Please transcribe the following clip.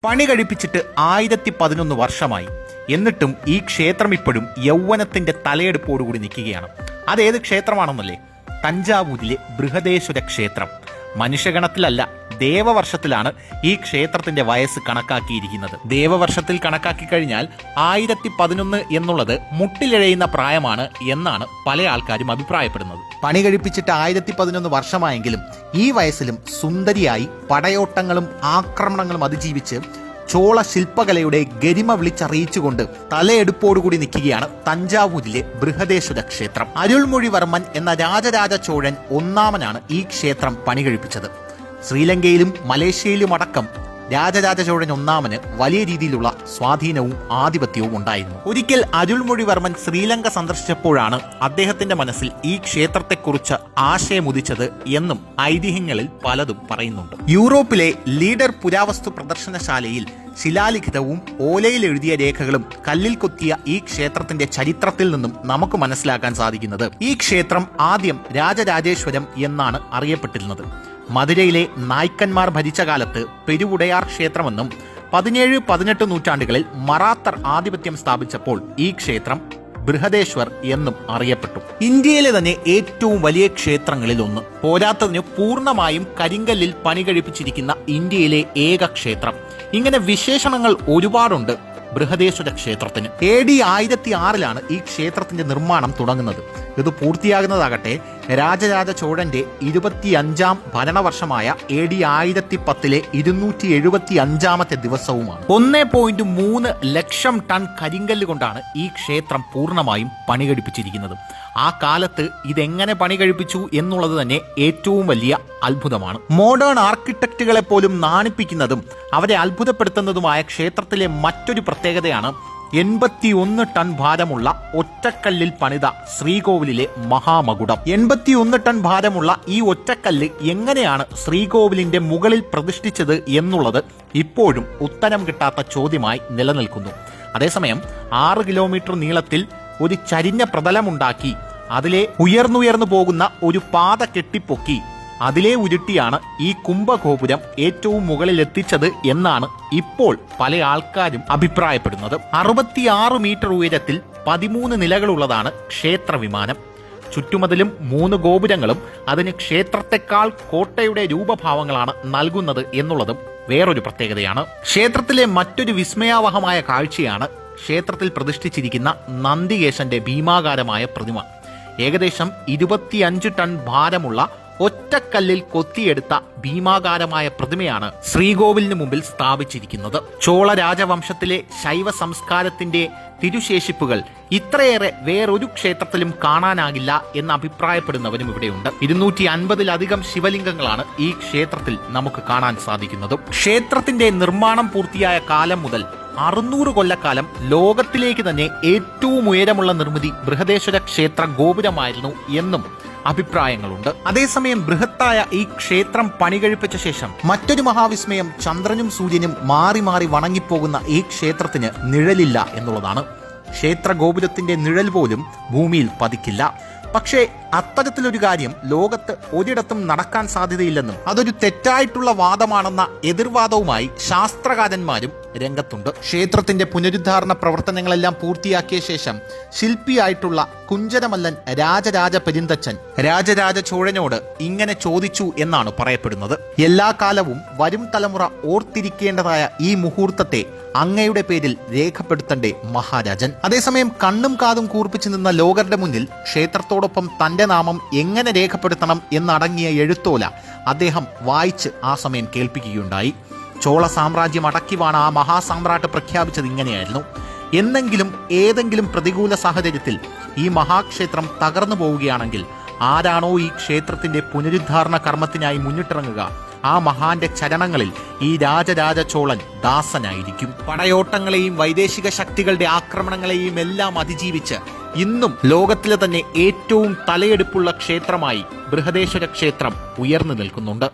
പണി കഴിപ്പിച്ചിട്ട് 1011 വർഷമായി. എന്നിട്ടും ഈ ക്ഷേത്രം ഇപ്പോഴും യൗവനത്തിന്റെ തലയെടുപ്പോടുകൂടി നിൽക്കുകയാണ്. അതേത് ക്ഷേത്രമാണെന്നല്ലേ? തഞ്ചാവൂരിലെ ബൃഹദേശ്വര ക്ഷേത്രം. മനുഷ്യഗണത്തിലല്ല, ദേവവർഷത്തിലാണ് ഈ ക്ഷേത്രത്തിന്റെ വയസ്സ് കണക്കാക്കിയിരിക്കുന്നത്. ദേവവർഷത്തിൽ കണക്കാക്കി കഴിഞ്ഞാൽ 1011 എന്നുള്ളത് മുട്ടിലിഴയുന്ന പ്രായമാണ് എന്നാണ് പല ആൾക്കാരും അഭിപ്രായപ്പെടുന്നത്. പണി കഴിപ്പിച്ചിട്ട് 1011 വർഷമായെങ്കിലും ഈ വയസ്സിലും സുന്ദരിയായി പടയോട്ടങ്ങളും ആക്രമണങ്ങളും അതിജീവിച്ച് ചോള ശില്പകലയുടെ ഗരിമ വിളിച്ചറിയിച്ചുകൊണ്ട് തലയെടുപ്പോടുകൂടി നിൽക്കുകയാണ് തഞ്ചാവൂരിലെ ബൃഹദേശ്വര ക്ഷേത്രം. അരുൾമൊഴിവർമ്മൻ എന്ന രാജരാജ ചോഴൻ ഒന്നാമനാണ് ഈ ക്ഷേത്രം പണി കഴിപ്പിച്ചത്. ശ്രീലങ്കയിലും മലേഷ്യയിലും അടക്കം രാജരാജ ചോഴൻ ഒന്നാമന് വലിയ രീതിയിലുള്ള സ്വാധീനവും ആധിപത്യവും ഉണ്ടായിരുന്നു. ഒരിക്കൽ അരുൾമൊഴിവർമ്മൻ ശ്രീലങ്ക സന്ദർശിച്ചപ്പോഴാണ് അദ്ദേഹത്തിന്റെ മനസ്സിൽ ഈ ക്ഷേത്രത്തെക്കുറിച്ച് ആശയമുദിച്ചത് എന്നും ഐതിഹ്യങ്ങളിൽ പലതും പറയുന്നുണ്ട്. യൂറോപ്പിലെ ലീഡർ പുരാവസ്തു പ്രദർശനശാലയിൽ ശിലാലിഖിതവും ഓലയിൽ എഴുതിയ രേഖകളും കല്ലിൽ കൊത്തിയ ഈ ക്ഷേത്രത്തിന്റെ ചരിത്രത്തിൽ നിന്നും നമുക്ക് മനസ്സിലാക്കാൻ സാധിക്കുന്നത് ഈ ക്ഷേത്രം ആദ്യം രാജരാജേശ്വരം എന്നാണ് അറിയപ്പെട്ടിരുന്നത്. മധുരയിലെ നായ്ക്കന്മാർ ഭരിച്ച കാലത്ത് പെരുവുടയാർ ക്ഷേത്രമെന്നും 17-18 നൂറ്റാണ്ടുകളിൽ മറാത്തർ ആധിപത്യം സ്ഥാപിച്ചപ്പോൾ ഈ ക്ഷേത്രം ബൃഹദേശ്വർ എന്നും അറിയപ്പെട്ടു. ഇന്ത്യയിലെ തന്നെ ഏറ്റവും വലിയ ക്ഷേത്രങ്ങളിൽ ഒന്ന്. പോരാത്തതിന് പൂർണ്ണമായും കരിങ്കല്ലിൽ പണി കഴിപ്പിച്ചിരിക്കുന്ന ഇന്ത്യയിലെ ഏക ക്ഷേത്രം. ഇങ്ങനെ വിശേഷണങ്ങൾ ഒരുപാടുണ്ട് ബൃഹദേശ്വര ക്ഷേത്രത്തിന്. AD 1006 ഈ ക്ഷേത്രത്തിന്റെ നിർമ്മാണം തുടങ്ങുന്നത്. ഇത് പൂർത്തിയാകുന്നതാകട്ടെ രാജരാജ ചോഴന്റെ 25ാം ഭരണവർഷമായ AD 1010 275ാമത്തെ ദിവസവുമാണ്. 1.3 ലക്ഷം ടൺ കരിങ്കല്ല് കൊണ്ടാണ് ഈ ക്ഷേത്രം പൂർണ്ണമായും പണി കഴിപ്പിച്ചിരിക്കുന്നത്. ആ കാലത്ത് ഇതെങ്ങനെ പണി കഴിപ്പിച്ചു എന്നുള്ളത് തന്നെ ഏറ്റവും വലിയ അത്ഭുതമാണ്. മോഡേൺ ആർക്കിടെക്റ്റുകളെ പോലും നാണിപ്പിക്കുന്നതും അവരെ അത്ഭുതപ്പെടുത്തുന്നതുമായ ക്ഷേത്രത്തിലെ മറ്റൊരു പ്രത്യേകതയാണ് 81 ടൺ ഭാരമുള്ള ഒറ്റക്കല്ലിൽ പണിത ശ്രീകോവിലിലെ മഹാമകുടം. 81 ടൺ ഭാരമുള്ള ഈ ഒറ്റക്കല്ല് എങ്ങനെയാണ് ശ്രീകോവിലിന്റെ മുകളിൽ പ്രതിഷ്ഠിച്ചത് എന്നുള്ളത് ഇപ്പോഴും ഉത്തരം കിട്ടാത്ത ചോദ്യമായി നിലനിൽക്കുന്നു. അതേസമയം 6 കിലോമീറ്റർ നീളത്തിൽ ഒരു ചരിഞ്ഞ പ്രതലമുണ്ടാക്കി അതിലെ ഉയർന്നുയർന്നു പോകുന്ന ഒരു പാത കെട്ടിപ്പൊക്കി അതിലെ ഉരുട്ടിയാണ് ഈ കുംഭഗോപുരം ഏറ്റവും മുകളിൽ എത്തിച്ചത് എന്നാണ് ഇപ്പോൾ പല ആൾക്കാരും അഭിപ്രായപ്പെടുന്നത്. 66 മീറ്റർ ഉയരത്തിൽ 13 നിലകളുള്ളതാണ് ക്ഷേത്ര വിമാനം. ചുറ്റുമതിലും 3 ഗോപുരങ്ങളും അതിന് ക്ഷേത്രത്തെക്കാൾ കോട്ടയുടെ രൂപഭാവങ്ങളാണ് നൽകുന്നത് എന്നുള്ളതും വേറൊരു പ്രത്യേകതയാണ്. ക്ഷേത്രത്തിലെ മറ്റൊരു വിസ്മയാവഹമായ കാഴ്ചയാണ് ക്ഷേത്രത്തിൽ പ്രതിഷ്ഠിച്ചിരിക്കുന്ന നന്ദികേശന്റെ ഭീമാകാരമായ പ്രതിമ. ഏകദേശം 25 ടൺ ഭാരമുള്ള ഒറ്റക്കല്ലിൽ കൊത്തിയെടുത്ത ഭീമാകാരമായ പ്രതിമയാണ് ശ്രീകോവിലിന് മുമ്പിൽ സ്ഥാപിച്ചിരിക്കുന്നത്. ചോള രാജവംശത്തിലെ ശൈവ സംസ്കാരത്തിന്റെ തിരുശേഷിപ്പുകൾ ഇത്രയേറെ വേറൊരു ക്ഷേത്രത്തിലും കാണാനാകില്ല എന്ന് അഭിപ്രായപ്പെടുന്നവരും ഇവിടെയുണ്ട്. 250-ലധികം ശിവലിംഗങ്ങളാണ് ഈ ക്ഷേത്രത്തിൽ നമുക്ക് കാണാൻ സാധിക്കുന്നത്. ക്ഷേത്രത്തിന്റെ നിർമ്മാണം പൂർത്തിയായ കാലം മുതൽ 600 കൊല്ലക്കാലം ലോകത്തിലേക്ക് തന്നെ ഏറ്റവും ഉയരമുള്ള നിർമ്മിതി ബൃഹദേശ്വര ക്ഷേത്ര ഗോപുരമായിരുന്നു എന്നും അഭിപ്രായങ്ങളുണ്ട്. അതേസമയം ബൃഹത്തായ ഈ ക്ഷേത്രം പണി കഴിപ്പിച്ച ശേഷം മറ്റൊരു മഹാവിസ്മയം, ചന്ദ്രനും സൂര്യനും മാറി മാറി വണങ്ങിപ്പോകുന്ന ഈ ക്ഷേത്രത്തിന് നിഴലില്ല എന്നുള്ളതാണ്. ക്ഷേത്ര ഗോപുരത്തിന്റെ നിഴൽ പോലും ഭൂമിയിൽ പതിക്കില്ല. പക്ഷേ അത്തരത്തിലൊരു കാര്യം ലോകത്ത് ഒരിടത്തും നടക്കാൻ സാധ്യതയില്ലെന്നും അതൊരു തെറ്റായിട്ടുള്ള വാദമാണെന്ന എതിർവാദവുമായി ശാസ്ത്രകാരന്മാരും രംഗത്തുണ്ട്. ക്ഷേത്രത്തിന്റെ പുനരുദ്ധാരണ പ്രവർത്തനങ്ങളെല്ലാം പൂർത്തിയാക്കിയ ശേഷം ശില്പിയായിട്ടുള്ള കുഞ്ചരമല്ലൻ രാജരാജ പെരിന്തച്ചൻ രാജരാജ ചോഴനോട് ഇങ്ങനെ ചോദിച്ചു എന്നാണ് പറയപ്പെടുന്നത്. എല്ലാ കാലവും വരും തലമുറ ഓർത്തിരിക്കേണ്ടതായ ഈ മുഹൂർത്തത്തെ അങ്ങയുടെ പേരിൽ രേഖപ്പെടുത്തണ്ടേ മഹാരാജൻ. അതേസമയം കണ്ണും കാതും കൂർപ്പിച്ചു നിന്ന ലോകരുടെ മുന്നിൽ ക്ഷേത്രത്തോടൊപ്പം തന്റെ നാമം എങ്ങനെ രേഖപ്പെടുത്തണം എന്നടങ്ങിയ എഴുത്തോല അദ്ദേഹം വായിച്ച് ആ സമയം കേൾപ്പിക്കുകയുണ്ടായി. ചോള സാമ്രാജ്യം അടക്കിവാണ് ആ മഹാസാമ്രാട്ട് പ്രഖ്യാപിച്ചത് ഇങ്ങനെയായിരുന്നു: എന്നെങ്കിലും ഏതെങ്കിലും പ്രതികൂല സാഹചര്യത്തിൽ ഈ മഹാക്ഷേത്രം തകർന്നു പോവുകയാണെങ്കിൽ ആരാണോ ഈ ക്ഷേത്രത്തിന്റെ പുനരുദ്ധാരണ കർമ്മത്തിനായി മുന്നിട്ടിറങ്ങുക ആ മഹാന്റെ ചരണങ്ങളിൽ ഈ രാജരാജ ചോളൻ ദാസനായിരിക്കും. പടയോട്ടങ്ങളെയും വൈദേശിക ശക്തികളുടെ ആക്രമണങ്ങളെയും എല്ലാം അതിജീവിച്ച് ഇന്നും ലോകത്തിലെ തന്നെ ഏറ്റവും തലയെടുപ്പുള്ള ക്ഷേത്രമായി ബൃഹദേശ്വര ക്ഷേത്രം ഉയർന്നു നിൽക്കുന്നുണ്ട്.